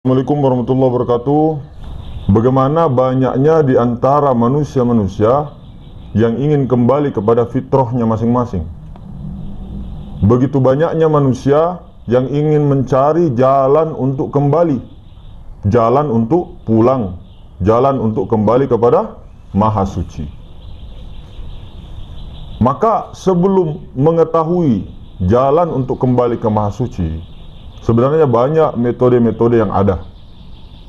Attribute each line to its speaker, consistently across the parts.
Speaker 1: Assalamualaikum warahmatullahi wabarakatuh. Bagaimana banyaknya di antara manusia-manusia yang ingin kembali kepada fitrahnya masing-masing. Begitu banyaknya manusia yang ingin mencari jalan untuk kembali, jalan untuk pulang, jalan untuk kembali kepada Maha Suci. Maka sebelum mengetahui jalan untuk kembali ke Maha Suci, sebenarnya banyak metode-metode yang ada.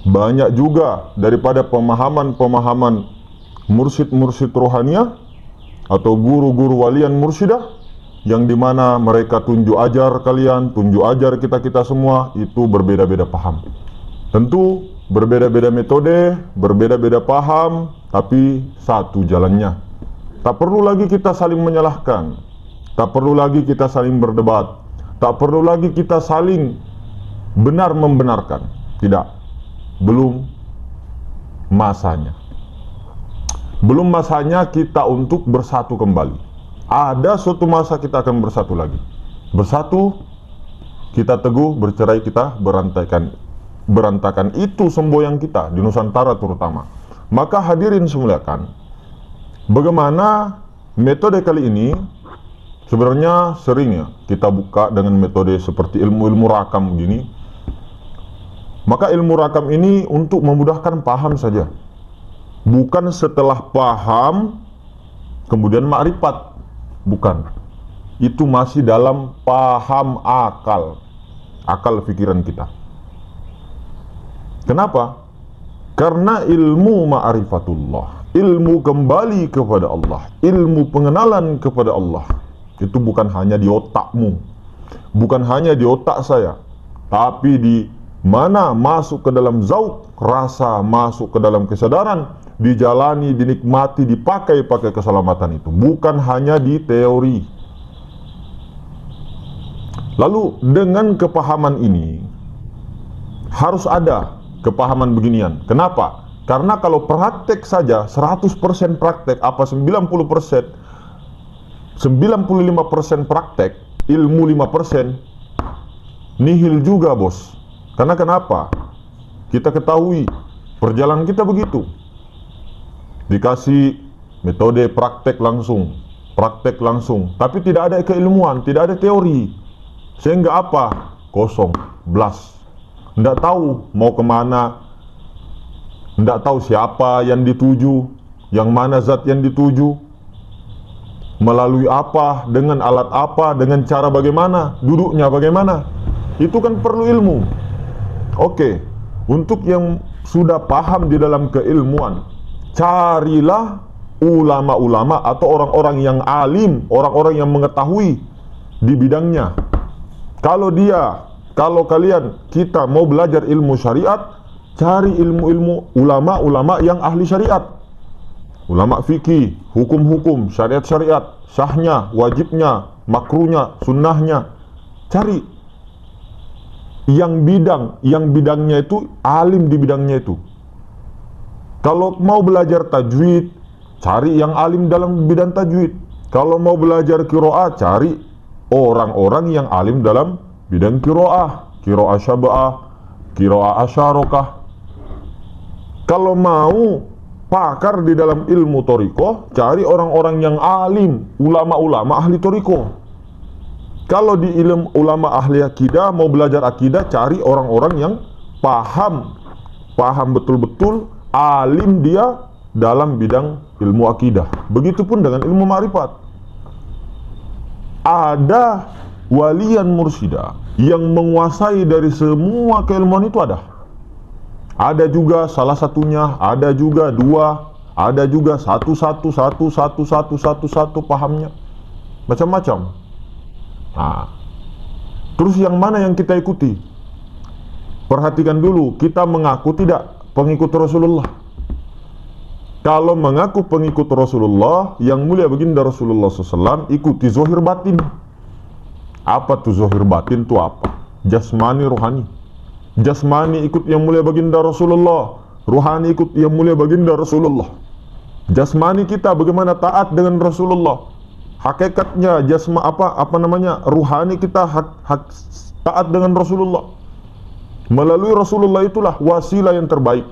Speaker 1: Banyak juga daripada pemahaman-pemahaman mursyid-mursyid rohaniah atau guru-guru walian mursyidah, yang dimana mereka tunjuk ajar kalian, tunjuk ajar kita-kita semua, itu berbeda-beda paham. Tentu berbeda-beda metode, berbeda-beda paham, tapi satu jalannya. Tak perlu lagi kita saling menyalahkan, tak perlu lagi kita saling berdebat, tak perlu lagi kita saling benar membenarkan. Tidak, belum masanya. Belum masanya kita untuk bersatu kembali. Ada suatu masa kita akan bersatu lagi. Bersatu, kita teguh, bercerai kita berantakan. Itu semboyan kita di Nusantara terutama. Maka hadirin semuliakan, bagaimana metode kali ini sebenarnya sering ya kita buka dengan metode seperti ilmu-ilmu rakam begini. Maka ilmu rakam ini untuk memudahkan paham saja. Bukan setelah paham kemudian makrifat. Bukan. Itu masih dalam paham akal pikiran kita. Kenapa? Karena ilmu ma'rifatullah, ilmu kembali kepada Allah, ilmu pengenalan kepada Allah, itu bukan hanya di otakmu, bukan hanya di otak saya, tapi di mana masuk ke dalam zauk, rasa masuk ke dalam kesadaran, dijalani, dinikmati, dipakai keselamatan itu, bukan hanya di teori. Lalu dengan kepahaman ini harus ada kepahaman beginian. Kenapa? Karena kalau praktek saja 100% praktek, apa 90%, 95% praktek, ilmu 5%, nihil juga, bos. Karena kenapa? Kita ketahui perjalanan kita begitu. Dikasih metode praktek langsung, tapi tidak ada keilmuan, tidak ada teori. Sehingga apa? Kosong, blas. Tidak tahu mau kemana, tidak tahu siapa yang dituju, yang mana zat yang dituju, melalui apa, dengan alat apa, dengan cara bagaimana, duduknya bagaimana. Itu kan perlu ilmu. Oke, untuk yang sudah paham di dalam keilmuan, carilah ulama-ulama atau orang-orang yang alim, orang-orang yang mengetahui di bidangnya. Kalau kalian, kita mau belajar ilmu syariat, cari ilmu-ilmu ulama-ulama yang ahli syariat. Ulama fikih, hukum-hukum, syariat-syariat, sahnya, wajibnya, makruhnya, sunnahnya. Cari yang bidangnya itu alim di bidangnya itu. Kalau mau belajar tajwid, cari yang alim dalam bidang tajwid. Kalau mau belajar qiraah, cari orang-orang yang alim dalam bidang qiraah, qiraah syab'ah, qiraah asyarokah. Kalau mau pakar di dalam ilmu thariqah, cari orang-orang yang alim, ulama-ulama ahli thariqah. Kalau di ilmu ulama ahli akidah, mau belajar akidah, cari orang-orang yang paham betul-betul, alim dia dalam bidang ilmu akidah. Begitupun dengan ilmu ma'rifat. Ada walian mursyidah yang menguasai dari semua keilmuan itu ada. Ada juga salah satunya, ada juga dua, ada juga satu pahamnya. Macam-macam. Nah, terus yang mana yang kita ikuti? Perhatikan dulu, kita mengaku tidak pengikut Rasulullah. Kalau mengaku pengikut Rasulullah, yang mulia baginda Rasulullah SAW, ikuti zahir batin. Apa tuh zahir batin itu apa? Jasmani, rohani. Jasmani ikut yang mulia baginda Rasulullah, rohani ikut yang mulia baginda Rasulullah. Jasmani kita bagaimana taat dengan Rasulullah. Hakikatnya rohani kita taat dengan Rasulullah. Melalui Rasulullah itulah wasilah yang terbaik.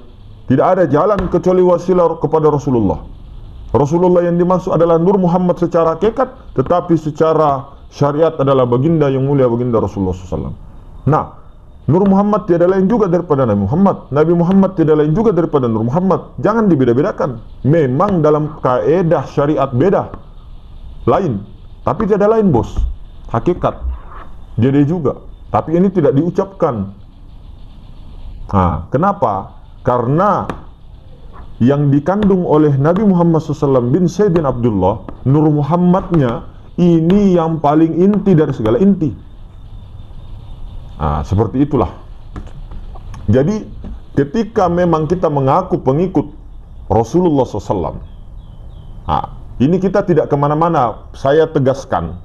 Speaker 1: Tidak ada jalan kecuali wasilah kepada Rasulullah. Rasulullah yang dimaksud adalah Nur Muhammad secara hakikat, tetapi secara syariat adalah baginda yang mulia, baginda Rasulullah SAW. Nah, Nur Muhammad tiada lain juga daripada Nabi Muhammad. Nabi Muhammad tiada lain juga daripada Nur Muhammad. Jangan dibeda-bedakan. Memang dalam kaedah syariat beda, lain, tapi tiada lain, bos. Hakikat jadi juga, tapi ini tidak diucapkan. Nah, kenapa? Karena yang dikandung oleh Nabi Muhammad SAW bin Sayyidina Abdullah, Nur Muhammadnya ini yang paling inti dari segala inti. Nah, seperti itulah. Jadi ketika memang kita mengaku pengikut Rasulullah SAW, nah, ini kita tidak kemana-mana. Saya tegaskan,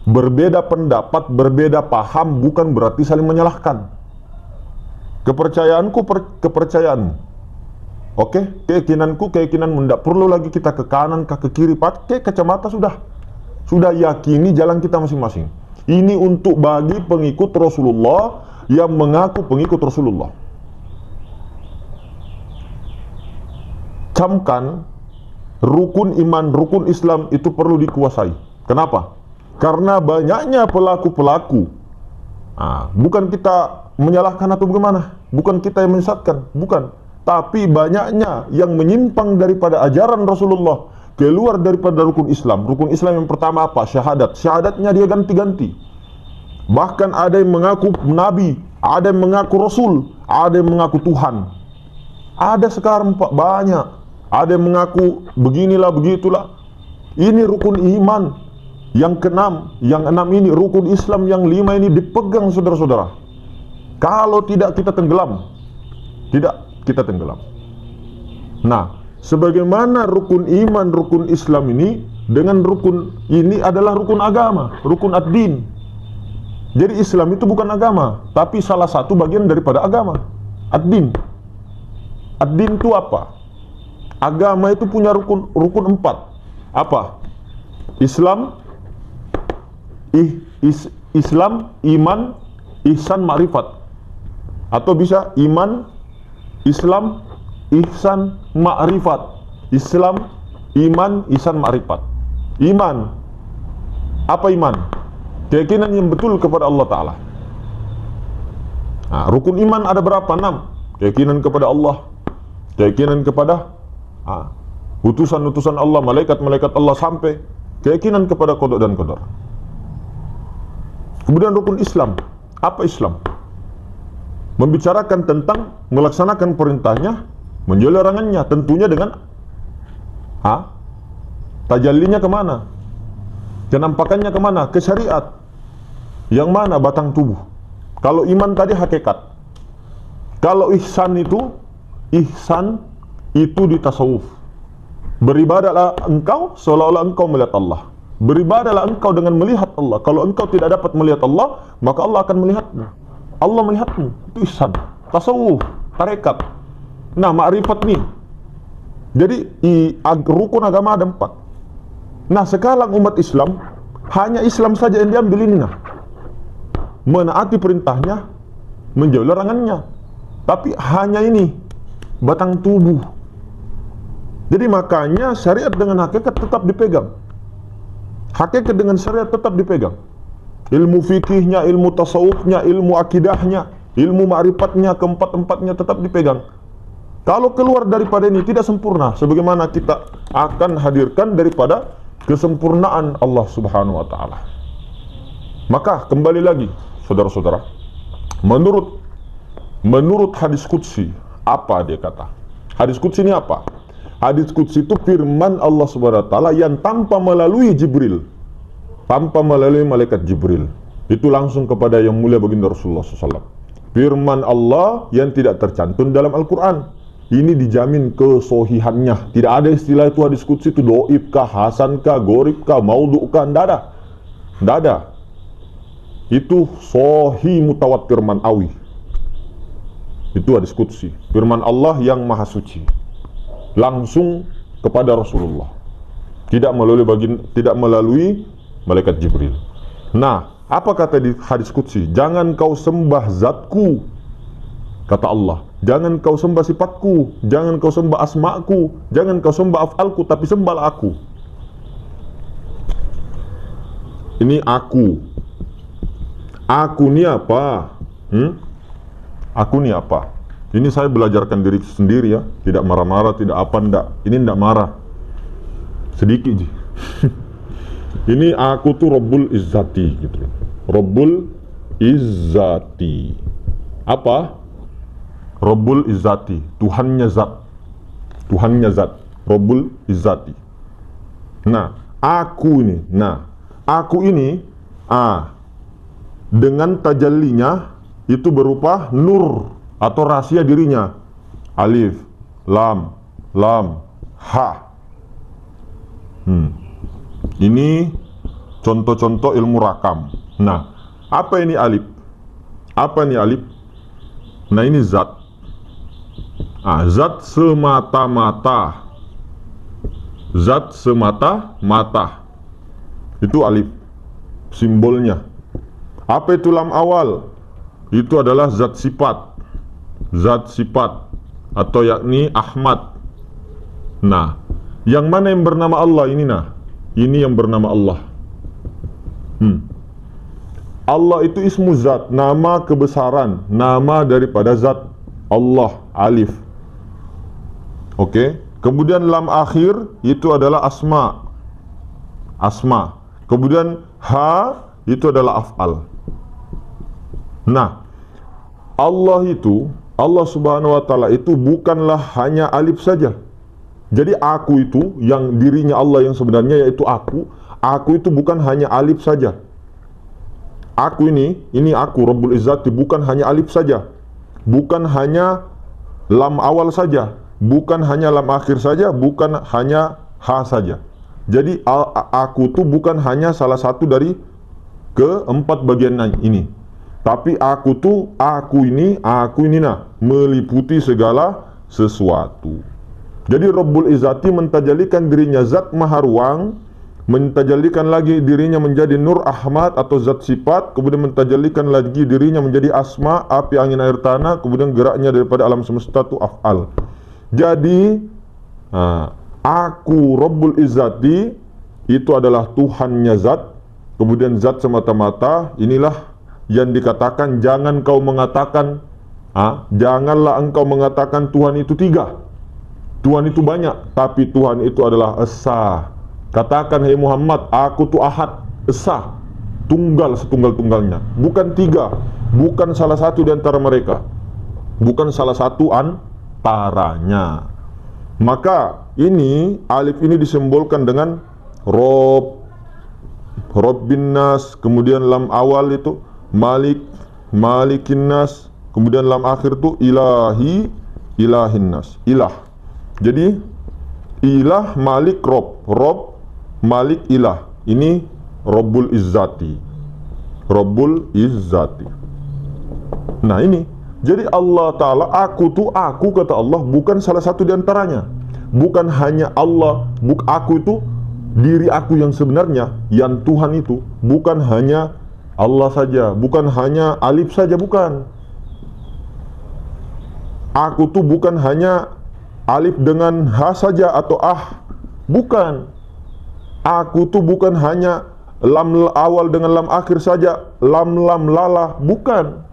Speaker 1: berbeda pendapat, berbeda paham bukan berarti saling menyalahkan. Kepercayaanku kepercayaanmu, oke? Keyakinanku keyakinanmu. Tidak perlu lagi kita ke kanan, ke kiri, pakai kacamata sudah yakini jalan kita masing-masing. Ini untuk bagi pengikut Rasulullah yang mengaku pengikut Rasulullah. Camkan rukun iman, rukun Islam itu perlu dikuasai. Kenapa? Karena banyaknya pelaku-pelaku. Nah, bukan kita menyalahkan atau bagaimana, bukan kita yang menyesatkan, bukan, tapi banyaknya yang menyimpang daripada ajaran Rasulullah, keluar daripada rukun Islam. Rukun Islam yang pertama apa? Syahadat. Syahadatnya dia ganti-ganti. Bahkan ada yang mengaku Nabi, ada yang mengaku Rasul, ada yang mengaku Tuhan. Ada sekarang banyak. Ada yang mengaku beginilah, begitulah. Ini rukun iman yang keenam. Yang enam ini rukun Islam, yang lima ini dipegang saudara-saudara. Kalau tidak, kita tenggelam. Tidak, kita tenggelam. Nah, sebagaimana rukun iman, rukun Islam ini dengan rukun ini adalah rukun agama, rukun ad-din. Jadi Islam itu bukan agama, tapi salah satu bagian daripada agama, ad-din. Ad-din itu apa? Agama itu punya rukun empat. Apa? Islam, Islam, iman, ihsan, ma'rifat. Atau bisa iman, Islam, ihsan, ma'rifat. Islam, iman, ihsan, ma'rifat. Iman. Apa iman? Keyakinan yang betul kepada Allah Ta'ala. Nah, rukun iman ada berapa? 6. Keyakinan kepada Allah, keyakinan kepada utusan-utusan Allah, malaikat-malaikat Allah, sampai keyakinan kepada qada dan qadar. Kemudian rukun Islam. Apa Islam? Membicarakan tentang melaksanakan perintahnya, menjauhi larangannya, tentunya dengan tajallinya kemana, kenampakannya kemana, ke syariat. Yang mana? Batang tubuh. Kalau iman tadi hakikat. Kalau ihsan itu di tasawuf. Beribadahlah engkau seolah-olah engkau melihat Allah. Beribadahlah engkau dengan melihat Allah. Kalau engkau tidak dapat melihat Allah, maka Allah akan melihatmu. Allah melihatmu. Itu ihsan, tasawuf, tarekat. Nah, ma'rifat nih. Jadi rukun agama ada 4. Nah, sekarang umat Islam hanya Islam saja yang diambil ini. Nah, menaati perintahnya, menjauhi larangannya. Tapi hanya ini batang tubuh. Jadi makanya syariat dengan hakikat tetap dipegang. Hakikat dengan syariat tetap dipegang. Ilmu fikihnya, ilmu tasawufnya, ilmu akidahnya, ilmu ma'rifatnya, keempat-empatnya tetap dipegang. Kalau keluar daripada ini tidak sempurna, sebagaimana kita akan hadirkan daripada kesempurnaan Allah Subhanahu wa Ta'ala. Maka kembali lagi, saudara-saudara, menurut hadis qudsi, apa dia kata? Hadis qudsi ini apa? Hadis qudsi itu firman Allah Subhanahu wa Ta'ala yang tanpa melalui Jibril, tanpa melalui malaikat Jibril, itu langsung kepada yang mulia baginda Rasulullah SAW. Firman Allah yang tidak tercantum dalam Al-Quran. Ini dijamin kesohihannya. Tidak ada istilah itu hadis qudsi itu doib kah, hasan kah, gorib kah, maudhu kah, tidak ada. Itu sohi mutawatir man'awi. Itu hadis qudsi, firman Allah yang maha suci, langsung kepada Rasulullah, tidak melalui malaikat Jibril. Nah, apa kata di hadis qudsi? Jangan kau sembah zatku Kata Allah, jangan kau sembah sifatku, jangan kau sembah asmaku, jangan kau sembah af'alku, tapi sembahlah aku. Ini aku. Aku ni apa? Aku ni apa? Ini saya belajarkan diri sendiri ya, tidak marah-marah, tidak apa, ndak. Ini ndak marah, sedikit je. Ini aku tuh Rabbul Izzati gitu. Rabbul Izzati. Apa? Rabbul Izzati, Tuhannya zat. Tuhannya zat, Rabbul Izzati. Nah, aku ini. Nah, aku ini dengan tajallinya itu berupa nur atau rahasia dirinya. Alif, lam, ha. Ini contoh-contoh ilmu rakam. Nah, apa ini alif? Apa ini alif? Nah, ini zat. Zat semata-mata. Zat semata-mata. Itu alif, simbolnya. Apa itu lam awal? Itu adalah zat sifat. Zat sifat atau yakni Ahmad. Nah, yang mana yang bernama Allah ini? Nah, ini yang bernama Allah. Allah itu ismu zat, nama kebesaran, nama daripada zat Allah, alif. Oke. Kemudian lam akhir itu adalah asma. Asma. Kemudian ha itu adalah af'al. Nah, Allah Subhanahu wa taala itu bukanlah hanya alif saja. Jadi aku itu yang dirinya Allah yang sebenarnya yaitu aku itu bukan hanya alif saja. Aku ini aku Rabbul Izzati bukan hanya alif saja. Bukan hanya lam awal saja, bukan hanya lam akhir saja, bukan hanya ha saja. Jadi aku itu bukan hanya salah satu dari keempat bagian ini. Tapi aku ini meliputi segala sesuatu. Jadi Rabbul Izzati mentajalikan dirinya zat maha ruang, mentajalikan lagi dirinya menjadi Nur Ahmad atau zat sifat, kemudian mentajalikan lagi dirinya menjadi asma, api, angin, air, tanah, kemudian geraknya daripada alam semesta itu af'al. Jadi aku Rabbul Izzati itu adalah Tuhannya zat, kemudian zat semata-mata. Inilah yang dikatakan janganlah engkau mengatakan Tuhan itu tiga, Tuhan itu banyak, tapi Tuhan itu adalah Esa. Katakan, hai Muhammad, aku tu Ahad, Esa, tunggal setunggal-tunggalnya, bukan tiga, bukan salah satu di antara mereka, bukan salah satu antaranya. Maka ini alif ini disimbolkan dengan Rob, Robbin Nas, kemudian lam awal itu Malik, Malikin Nas, kemudian lam akhir itu Ilahi, Ilahin Nas, ilah. Jadi ilah, Malik, Rob, Malik, ilah. Ini Rabbul Izzati. Rabbul Izzati. Nah ini, jadi Allah Ta'ala, aku kata Allah, bukan salah satu di antaranya. Bukan hanya Allah, aku itu, diri aku yang sebenarnya, yang Tuhan itu, bukan hanya Allah saja, bukan hanya alif saja, bukan. Aku tuh bukan hanya alif dengan ha saja atau bukan. Aku tuh bukan hanya lam awal dengan lam akhir saja, lam lala, bukan.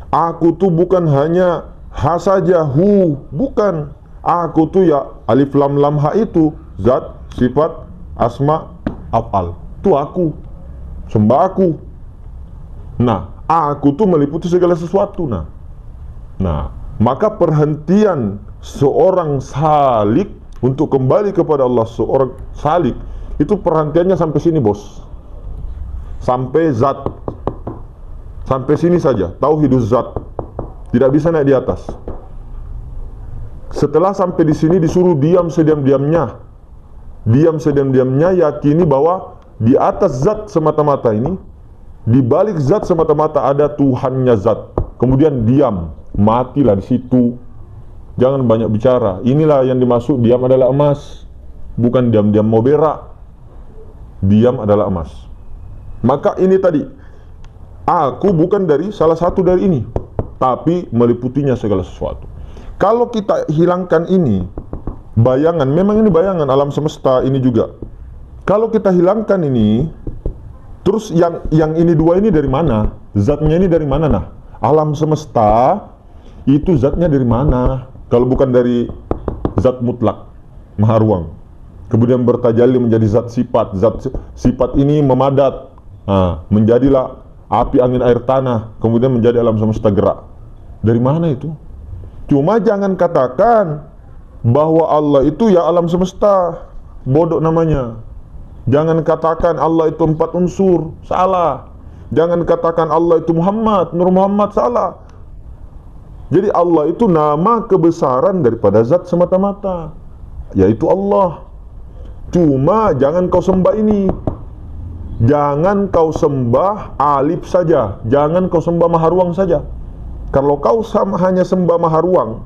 Speaker 1: Aku tuh bukan hanya ha saja, hu, bukan. Aku tuh ya alif lam ha itu zat, sifat, asma, af'al. Itu aku, sembah aku. Nah, aku tuh meliputi segala sesuatu. Nah, maka perhentian seorang salik untuk kembali kepada Allah, seorang salik itu perhentiannya sampai sini, bos. Sampai zat. Sampai sini saja, tauhiduz zat. Tidak bisa naik di atas. Setelah sampai di sini disuruh diam sediam-diamnya. Diam sediam-diamnya, yakini bahwa di atas zat semata-mata ini, di balik zat semata-mata ada Tuhannya zat. Kemudian diam, matilah di situ. Jangan banyak bicara. Inilah yang dimaksud diam adalah emas. Bukan diam-diam mau berak. Diam adalah emas. Maka ini tadi, aku bukan dari salah satu dari ini. tapi meliputinya segala sesuatu. Kalau kita hilangkan ini, bayangan, memang ini bayangan alam semesta ini juga. Kalau kita hilangkan ini, terus yang ini dua ini dari mana? Zatnya ini dari mana? Nah, alam semesta itu zatnya dari mana? Kalau bukan dari zat mutlak, maha ruang. Kemudian bertajalli menjadi zat sifat ini memadat. Nah, menjadilah api, angin, air, tanah, kemudian menjadi alam semesta gerak. Dari mana itu? Cuma jangan katakan bahwa Allah itu ya alam semesta, bodoh namanya. Jangan katakan Allah itu 4 unsur, salah. Jangan katakan Allah itu Muhammad, Nur Muhammad, salah. Jadi Allah itu nama kebesaran daripada zat semata-mata, yaitu Allah. Cuma jangan kau sembah ini. Jangan kau sembah alif saja, jangan kau sembah maha ruang saja. Kalau kau hanya sembah maha ruang,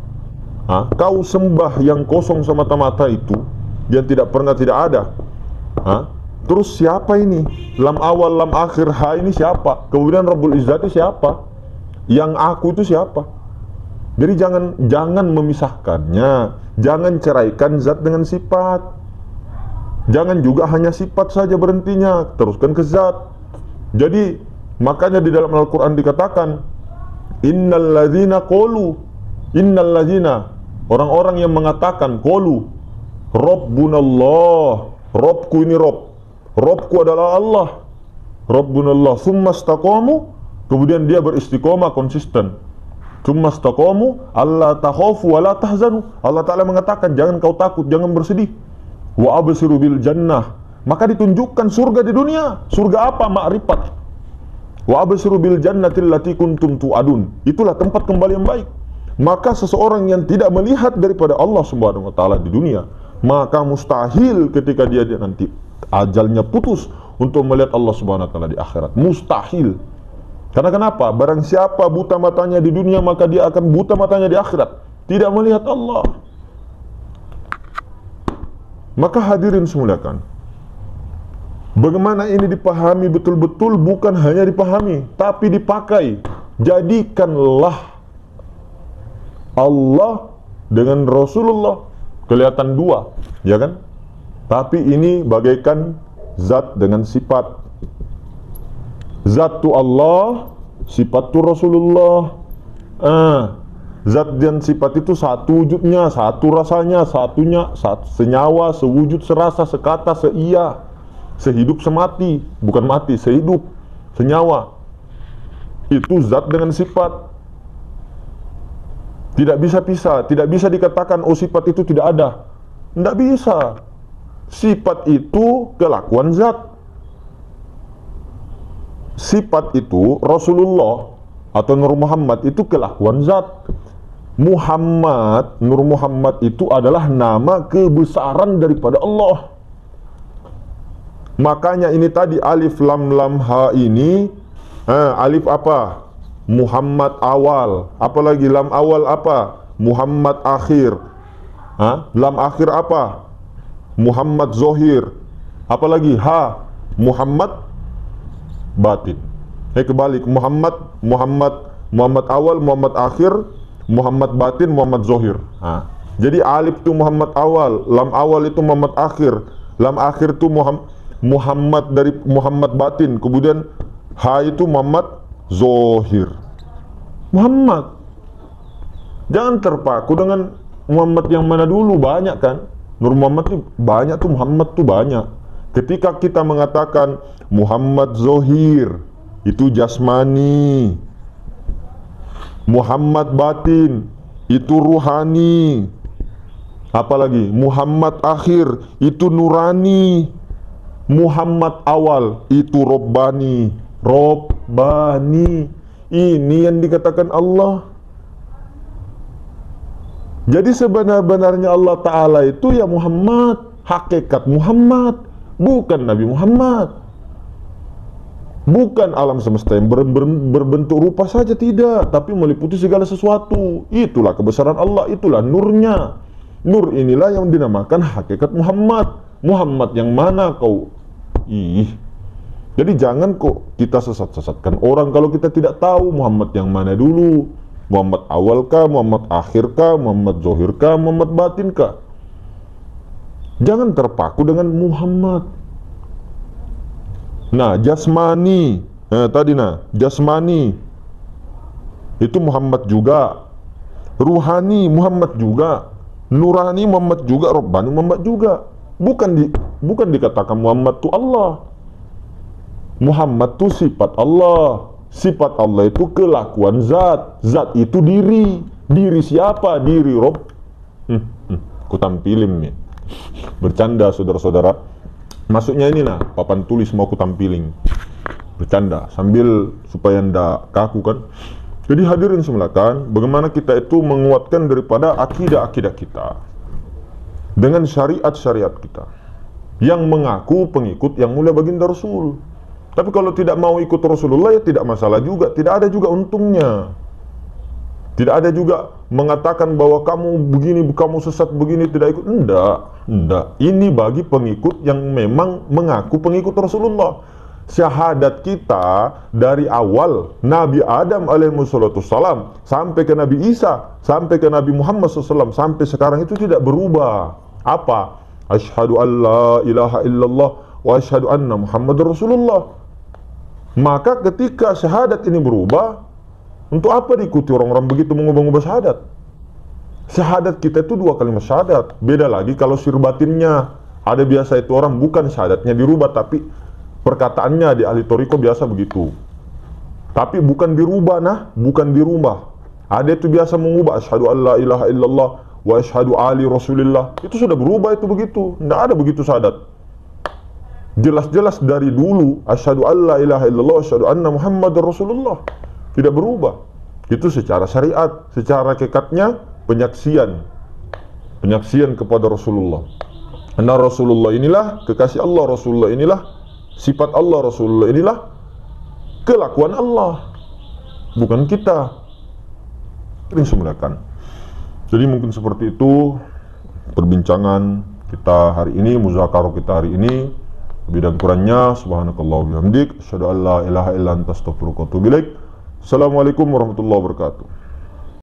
Speaker 1: kau sembah yang kosong semata-mata itu, yang tidak pernah tidak ada. Terus siapa ini? Lam awal, lam akhir, ha ini siapa? Kemudian Rabbul Izzati siapa? Yang aku itu siapa? Jadi jangan memisahkannya, jangan ceraikan zat dengan sifat. Jangan juga hanya sifat saja berhentinya, teruskan ke zat. Jadi makanya di dalam Al-Quran dikatakan, innal ladzina qulu, innal ladzina, orang-orang yang mengatakan qulu Rabbunallah, Robku ini Robku adalah Allah, Rabbunallah, summa istaqamu, kemudian dia beristiqomah konsisten, summa istaqamu alla takhafu wa la tahzanu. Allah Ta'ala mengatakan jangan kau takut, jangan bersedih. Wa absiru bil jannah, maka ditunjukkan surga di dunia. Surga apa? Ma'rifat. Wa absiru bil jannati allati kuntum tu'adun, itulah tempat kembali yang baik. Maka seseorang yang tidak melihat daripada Allah Subhanahu wa taala di dunia, maka mustahil ketika dia nanti ajalnya putus untuk melihat Allah Subhanahu wa taala di akhirat. Mustahil. Karena kenapa? Barang siapa buta matanya di dunia, maka dia akan buta matanya di akhirat, tidak melihat Allah. Maka hadirin semuliakan, bagaimana ini dipahami betul-betul, bukan hanya dipahami, tapi dipakai. Jadikanlah Allah dengan Rasulullah kelihatan dua, ya kan? Tapi ini bagaikan zat dengan sifat. Zat tu Allah, sifat tu Rasulullah. Zat dan sifat itu satu wujudnya, satu rasanya, senyawa, sewujud, serasa, sekata, seia, sehidup, semati. Bukan mati, sehidup, senyawa. Itu zat dengan sifat. Tidak bisa pisah, tidak bisa dikatakan oh sifat itu tidak ada. Tidak bisa. Sifat itu kelakuan zat. Sifat itu Rasulullah atau Nur Muhammad itu kelakuan zat. Muhammad, Nur Muhammad itu adalah nama kebesaran daripada Allah. Makanya ini tadi alif lam lam ha ini, alif apa? Muhammad awal. Apalagi lam awal apa? Muhammad akhir. Lam akhir apa? Muhammad zohir. Apalagi ha? Muhammad batin. Kebalik, Muhammad awal, Muhammad akhir, Muhammad batin, Muhammad zohir. Jadi alif itu Muhammad awal, lam awal itu Muhammad akhir, lam akhir itu Muhammad dari Muhammad batin, kemudian ha itu Muhammad zohir. Muhammad. Jangan terpaku dengan Muhammad yang mana dulu, banyak kan? Nur Muhammad itu banyak tuh, Muhammad tuh banyak. Ketika kita mengatakan Muhammad zohir, itu jasmani. Muhammad batin, itu ruhani. Apalagi Muhammad akhir, itu nurani. Muhammad awal, itu robbani. Robbani, ini yang dikatakan Allah. Jadi sebenar-benarnya Allah Ta'ala itu ya Muhammad, hakikat Muhammad, bukan Nabi Muhammad. Bukan alam semesta yang berbentuk rupa saja, tidak, tapi meliputi segala sesuatu. Itulah kebesaran Allah, itulah nurnya. Nur inilah yang dinamakan hakikat Muhammad. Muhammad yang mana kau? Jadi jangan kok kita sesat-sesatkan orang kalau kita tidak tahu Muhammad yang mana dulu. Muhammad awal kah, Muhammad akhir kah, Muhammad zohir kah, Muhammad batin kah? Jangan terpaku dengan Muhammad. Nah, jasmani, jasmani itu Muhammad juga, ruhani Muhammad juga, nurani Muhammad juga, robbani Muhammad juga. Bukan dikatakan Muhammad itu Allah. Muhammad itu sifat Allah. Sifat Allah itu kelakuan zat. Zat itu diri. Diri siapa? Diri Rob. Ku tampilin nih. Bercanda saudara-saudara. Maksudnya ini nah, papan tulis mau ku tampilin. Bercanda sambil supaya ndak kaku kan. Jadi hadirin semulakan, bagaimana kita itu menguatkan daripada akidah-akidah kita dengan syariat-syariat kita yang mengaku pengikut yang mulia baginda Rasul. Tapi kalau tidak mau ikut Rasulullah ya tidak masalah juga, tidak ada juga untungnya. Tidak ada juga mengatakan bahwa kamu begini, kamu sesat begini, tidak ikut. Enggak. Ini bagi pengikut yang memang mengaku pengikut Rasulullah. Syahadat kita dari awal Nabi Adam alaihissalam sampai ke Nabi Isa, sampai ke Nabi Muhammad SAW, sampai sekarang itu tidak berubah. Apa? Asyhadu an la ilaha illallah wa asyhadu anna Muhammadar Rasulullah. Maka ketika syahadat ini berubah, untuk apa diikuti orang-orang begitu mengubah-ubah syahadat? Syahadat kita itu 2 kalimat syahadat. Beda lagi kalau sir batinnya. Ada biasa itu orang bukan syahadatnya dirubah, tapi perkataannya di ahli toriko biasa begitu. Tapi bukan dirubah bukan dirubah. Ada itu biasa mengubah asyhadu an la ilaha illallah wa asyhadu ali rasulillah. Itu sudah berubah itu begitu. Tidak ada begitu syahadat. Jelas-jelas dari dulu asyhadu an la ilaha illallah wa asyhadu anna Muhammadar Rasulullah. Tidak berubah. Itu secara syariat, secara kekatnya penyaksian kepada Rasulullah. Karena Rasulullah inilah kekasih Allah, Rasulullah inilah sifat Allah, Rasulullah inilah kelakuan Allah, bukan kita. Ini semulakan. Jadi mungkin seperti itu perbincangan kita hari ini, muzakarah kita hari ini. Lebih dan kurangnya subhanakallah bihamdik, asyhadu an la ilaha illa anta astaghfiruka wa atubu ilaik. Assalamualaikum warahmatullahi wabarakatuh.